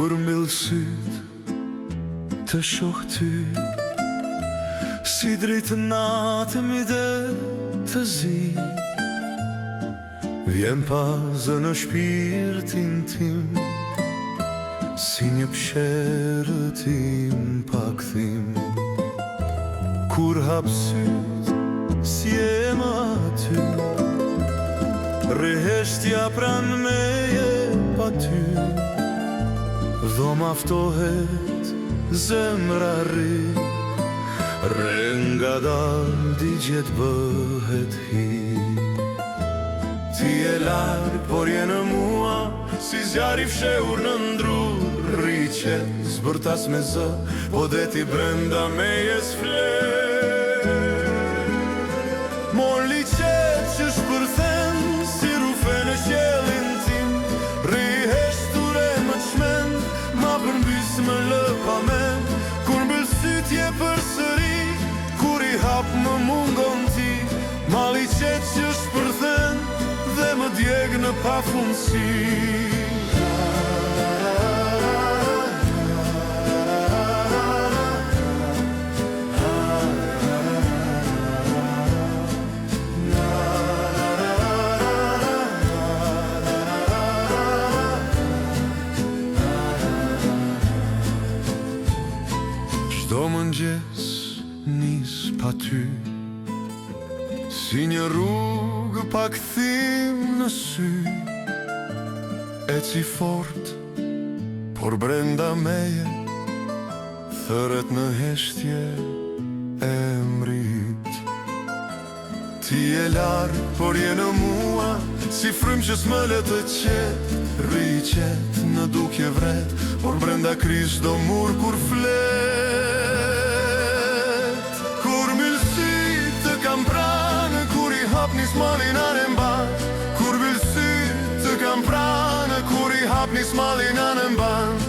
Kur mbyll syt të shoh ty, si dritë natë mide të zi, vjen pazë në shpirtin tim, si një psherë tim pa kthim. Kur hap syt, si jem aty, rreheshtja pran meje pa ty. Dho maftohet zemra ri, re nga dal digjet bëhet hi. Ti e larg, por je në mua, si zjarri fshehur në ndrur. Rriqet, zbërtas me zë, po deti brenda mejes flet. Mon liqet që shpërthen, si rufe në qelin tim, rriheshtur e më qmen, ma përmbys më lë pa men. Kur mbyll syt je përsëri, kur i hap më mungon ti, ma liqet që shpërthen dhe më djeg në pafundësi. Çdo mëngjes nis pa ty, si një rrugë pa kthim në sy. Eci fort, por brenda meje, thërret në heshtje e mrit. Ti e larg, por je në mua, si frym që s'mëlet të qet. Rriqet në dukje vret, por brenda krysh do mur kur flet. Kur mbyll syt të kam pranë, kur i hap nis malin anë mban. Kur mbyll syt të kam pranë, kur i hap nis malin anë mban.